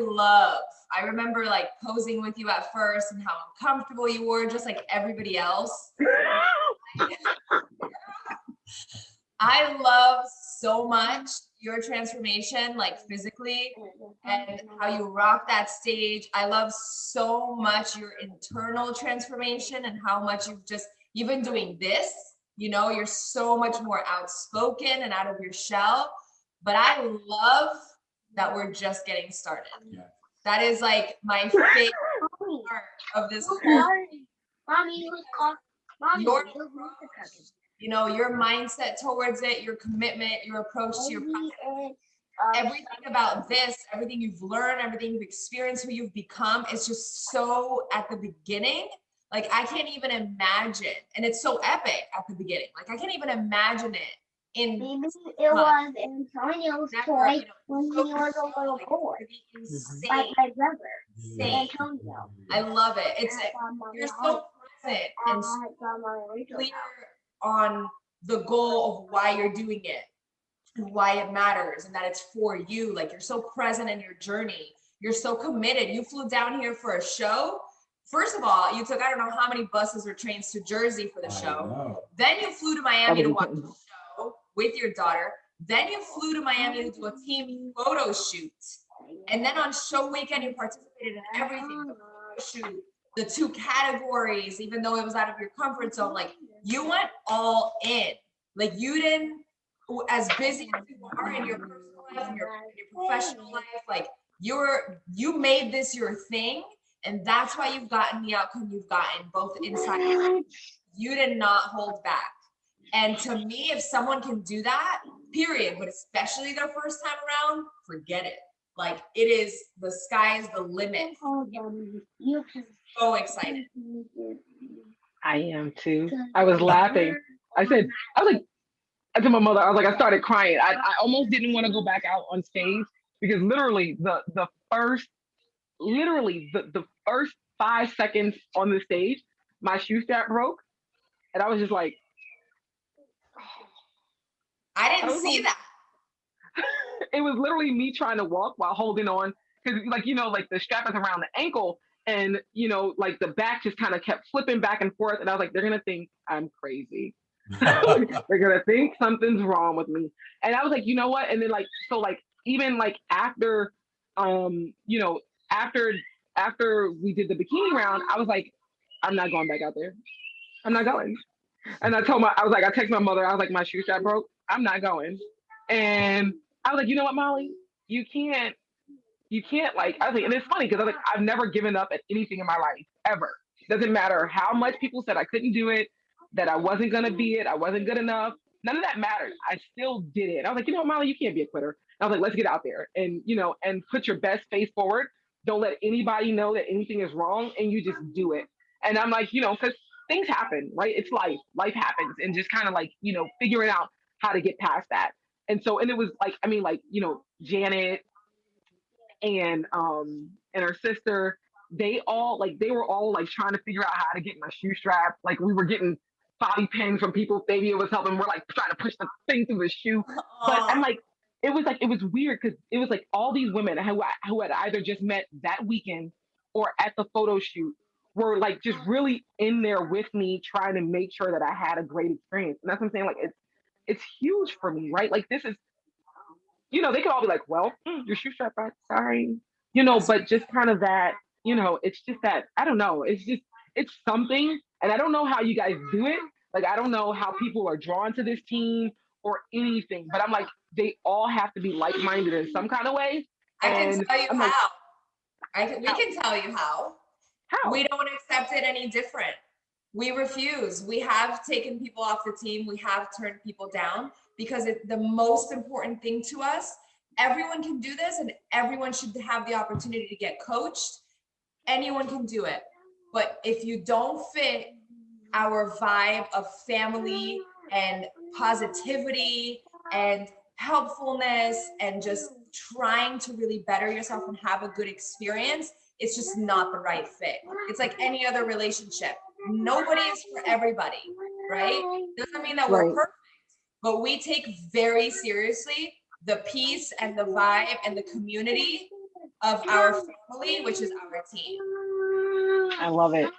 remember like posing with you at first and how uncomfortable you were, just like everybody else. I love so much your transformation, like physically, and how you rock that stage. I love so much your internal transformation and how much you've been doing this, you're so much more outspoken and out of your shell. But I love that we're just getting started. Yeah. That is like my favorite part of this whole your mindset towards it, your commitment, your approach to your practice, everything about this, everything you've learned, everything you've experienced, who you've become, is just so at the beginning. Like I can't even imagine, and it's so epic at the beginning. Like I can't even imagine it in Maybe it was Antonio's never, toy you know, when so he was a little like, boy. it's gonna be Like insane. my brother, Insane. Antonio. I love it. It's you're so present and so clear on the goal of why you're doing it and why it matters and that it's for you. Like you're so present in your journey. You're so committed. You flew down here for a show. First of all, you took I don't know how many buses or trains to Jersey for the show. Then you flew to Miami to watch the show with your daughter. Then you flew to Miami to do a team photo shoot. And then on show weekend, you participated in everything. The photo shoot, the 2 categories, even though it was out of your comfort zone, like you went all in. Like you didn't, as busy as you are in your personal life and your professional life, like you made this your thing. And that's why you've gotten the outcome you've gotten, both inside and out. You did not hold back. And to me, if someone can do that, period, but especially their first time around, forget it. Like it is, the sky is the limit. So excited. I am too. I was laughing. I told my mother, I started crying. I almost didn't want to go back out on stage because literally the first 5 seconds on the stage, my shoe strap broke. And I was just like, I didn't see that. It was literally me trying to walk while holding on. Because like the strap is around the ankle and like the back just kind of kept flipping back and forth. And I was like, they're going to think I'm crazy. They're going to think something's wrong with me. And I was like, you know what? And then even after, after we did the bikini round, I was like, I'm not going back out there. I'm not going. And I texted my mother, I was like, my shoe strap broke. I'm not going. And I was like, you know what, Mollie? You can't I was like, and it's funny because I was like, I've never given up at anything in my life, ever. Doesn't matter how much people said I couldn't do it, that I wasn't gonna be it, I wasn't good enough. None of that mattered. I still did it. I was like, you know, Mollie, you can't be a quitter. I was like, let's get out there and and put your best face forward. Don't let anybody know that anything is wrong, and you just do it. And I'm like, because things happen, right? It's life. Life happens, and just kind of figuring out how to get past that. And so, and it was Janet and her sister, they were all trying to figure out how to get my shoe strap. Like we were getting bobby pins from people. Fabia was helping. We're trying to push the thing through the shoe. But I'm like, it was weird because it was all these women who had either just met that weekend or at the photo shoot were just really in there with me, trying to make sure that I had a great experience. And that's what I'm saying. It's huge for me, right? This is, they could all be like, well, your shoe strap back, sorry. But just kind of that, it's just that, I don't know. It's something. And I don't know how you guys do it. I don't know how people are drawn to this team or anything, but I'm like, they all have to be like-minded in some kind of way. I can tell you I'm how. We can tell you how. How? We don't accept it any different. We refuse. We have taken people off the team. We have turned people down because the most important thing to us, everyone can do this and everyone should have the opportunity to get coached. Anyone can do it. But if you don't fit our vibe of family and positivity and helpfulness and just trying to really better yourself and have a good experience, it's just not the right fit. It's like any other relationship. Nobody is for everybody, right? Doesn't mean that we're perfect, but we take very seriously the peace and the vibe and the community of our family, which is our team. I love it.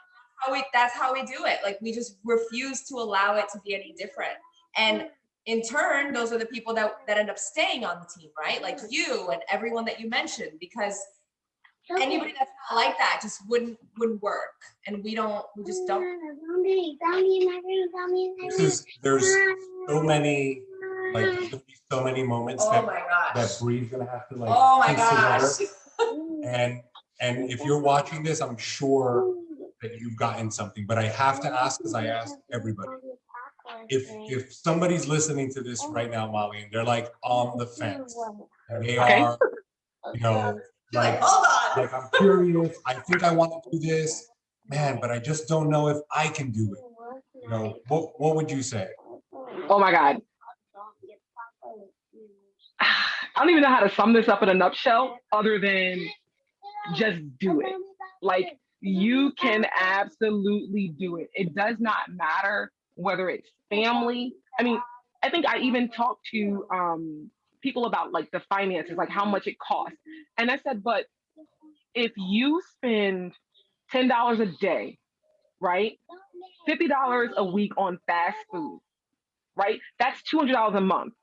That's how we do it. We just refuse to allow it to be any different. And in turn, those are the people that end up staying on the team, right? Like you and everyone that you mentioned, because anybody that's not like that just wouldn't work. And we just don't. There's so many, so many moments that Bree's gonna have to oh my piece gosh. together. And if you're watching this, I'm sure that you've gotten something, but I have to ask, because I ask everybody, if somebody's listening to this right now, Mollie, and they're on the fence, and they are, hold on. I'm curious, I think I want to do this, man, but I just don't know if I can do it. What would you say? Oh my God. I don't even know how to sum this up in a nutshell other than just do it. Like, you can absolutely do it. It does not matter whether it's family. I mean, I think I even talked to people about like the finances, like how much it costs. And I said, but if you spend $10 a day, right? $50 a week on fast food, right? That's $200 a month.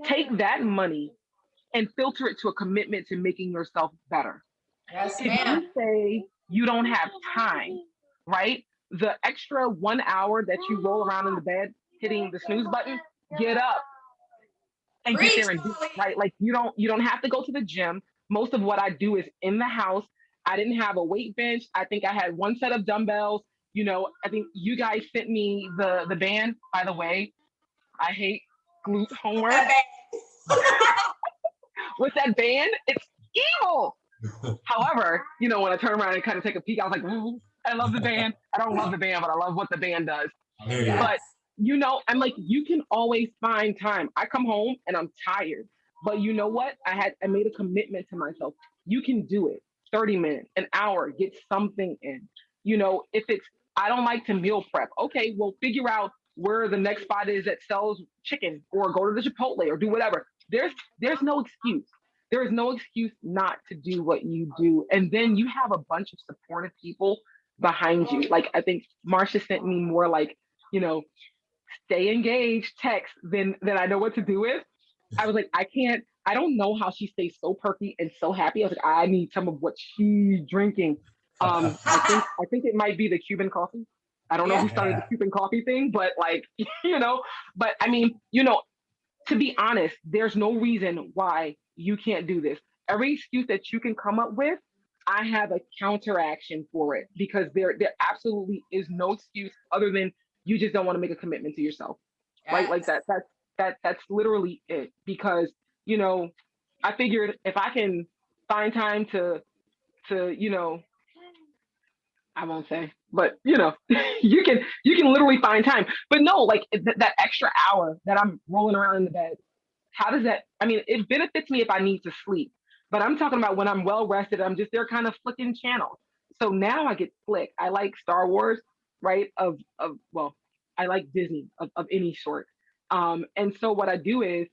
Take that money and filter it to a commitment to making yourself better. Yes, If ma'am. you say you don't have time, right? The extra 1 hour that you roll around in the bed hitting the snooze button, get up and get there and do it, right? Like, you don't have to go to the gym. Most of what I do is in the house. I didn't have a weight bench. I think I had one set of dumbbells. You know, I think you guys sent me the band. By the way, I hate glute homework. With that band, it's evil. However, you know, when I turn around and kind of take a peek, I was like, ooh, I love the band. I don't love the band, but I love what the band does. Yeah. But, you know, I'm like, you can always find time. I come home and I'm tired. But you know what? I made a commitment to myself. You can do it. 30 minutes, an hour, get something in. You know, if it's, I don't like to meal prep. Okay, well, figure out where the next spot is that sells chicken, or go to the Chipotle, or do whatever. There's no excuse. There is no excuse not to do what you do. And then you have a bunch of supportive people behind you. Like, I think Marsha sent me more like, you know, stay engaged text than I know what to do with. I was like, I don't know how she stays so perky and so happy. I was like, I need some of what she's drinking. I think it might be the Cuban coffee. I don't know who started the Cuban coffee thing, but like, you know, but I mean, you know, to be honest, there's no reason why you can't do this. Every excuse that you can come up with, I have a counteraction for it, because there absolutely is no excuse other than you just don't want to make a commitment to yourself, right? Like that's literally it. Because, you know, I figured if I can find time to you know, I won't say, but you know, you can literally find time. But no, like that extra hour that I'm rolling around in the bed, how does that, I mean, it benefits me if I need to sleep, but I'm talking about when I'm well rested, I'm just there kind of flicking channels. So now I get flick. I like Star Wars, right? Well, I like Disney of any sort. And so what I do is,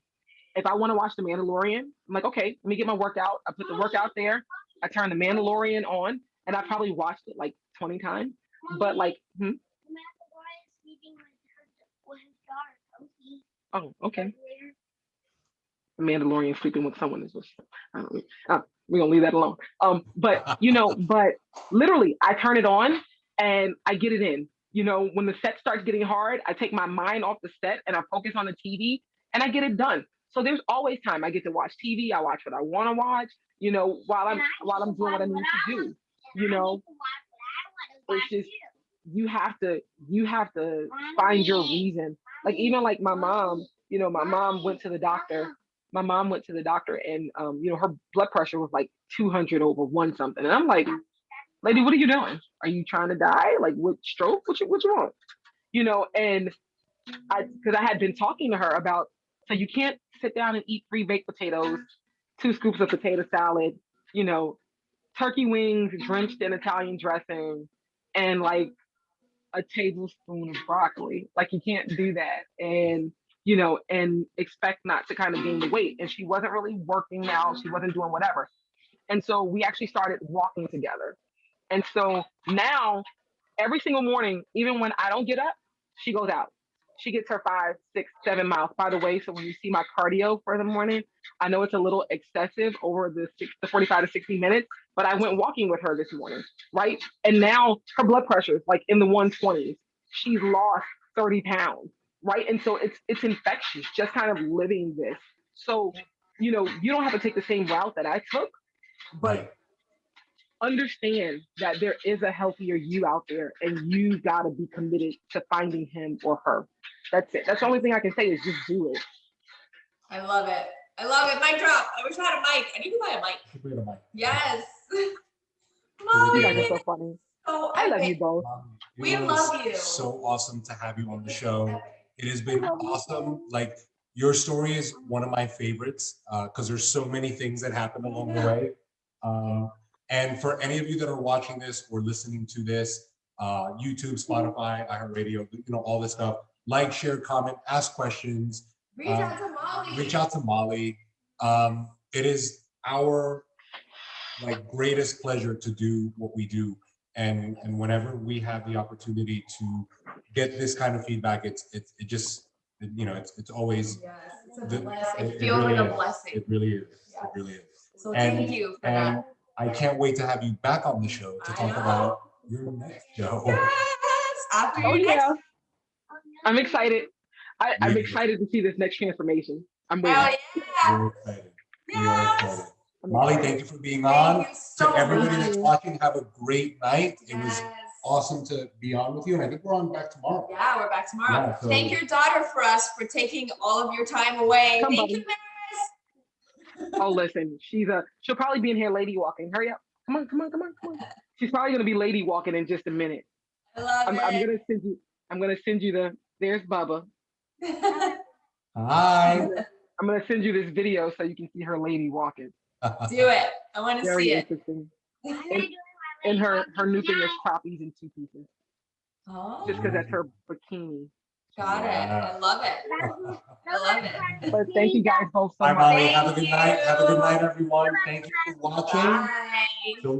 if I want to watch The Mandalorian, I'm like, okay, let me get my workout. I put the workout there. I turn The Mandalorian on, and I probably watched it like 20 times. But like, oh, okay. The Mandalorian sleeping with someone is just, we're gonna leave that alone. But you know, but literally, I turn it on and I get it in. You know, when the set starts getting hard, I take my mind off the set and I focus on the TV and I get it done. So there's always time. I get to watch TV. I watch what I want to watch. You know, while I'm doing what I need to do. You know, it's just you have to find your reason. Like, even like my mom. You know, my mom went to the doctor. My mom went to the doctor, and you know, her blood pressure was like 200 over one something. And I'm like, lady, what are you doing? Are you trying to die? Like, what, stroke? What you want? You know, and because I had been talking to her about, so you can't sit down and eat 3 baked potatoes, 2 scoops of potato salad, you know, turkey wings drenched in Italian dressing, and like a tablespoon of broccoli. Like, you can't do that. And, you know, and expect not to kind of gain the weight. And she wasn't really working out. She wasn't doing whatever. And so we actually started walking together. And so now every single morning, even when I don't get up, she goes out. She gets her 5, 6, 7 miles. By the way, so when you see my cardio for the morning, I know it's a little excessive over the 45 to 60 minutes, but I went walking with her this morning, right? And now her blood pressure is like in the 120s. She's lost 30 pounds, right? And so it's infectious, just kind of living this. So, you know, you don't have to take the same route that I took, but understand that there is a healthier you out there, and you got to be committed to finding him or her. That's it. That's the only thing I can say is just do it. I love it. I love it. Mic drop. I wish I had a mic. I need to buy a mic. Yes. Mollie, you guys are so funny. So I love you both. We love you. So awesome to have you on the show. It has been awesome. Like, Your story is one of my favorites because there's so many things that happen along the way. And for any of you that are watching this or listening to this, YouTube, Spotify, iHeartRadio, all this stuff, like, share, comment, ask questions. Reach out to Mollie. Reach out to Mollie. It is our greatest pleasure to do what we do. And whenever we have the opportunity to get this kind of feedback, it's always, Yes, it's a blessing. it It feels really like a is. blessing. It really is. Yeah. It really is. So thank you for and that. I can't wait to have you back on the show to I talk know. about your next show. Yes, after Oh your next. yeah, I'm excited. I'm Really? excited to see this next transformation. I'm waiting. Oh yeah. We're excited. We are excited. I'm Mollie, excited. thank you for being on. Thank you so To everybody much. that's watching, have a great night. It was Yes. awesome to be on with you, and I think we're on back tomorrow. Yeah, we're back tomorrow. Yeah, so- Thank your daughter for us for taking all of your time away. Come, Thank buddy. you, Maris. Oh, listen, she'll probably be in here lady walking. Hurry up. Come on, come on, come on, come on. She's probably gonna be lady walking in just a minute. I love I'm it. gonna send you there's Bubba. Hi. I'm gonna send you this video so you can see her lady walking. Do it. I want to Very see it. interesting. And her new thing is crappies in 2 pieces. Oh, Just because that's her bikini. got it. I love it. I love it. But thank you guys both so Bye, much. Mollie. Have a Thank good night. Have a good you. night, everyone. Thank you for watching. Bye.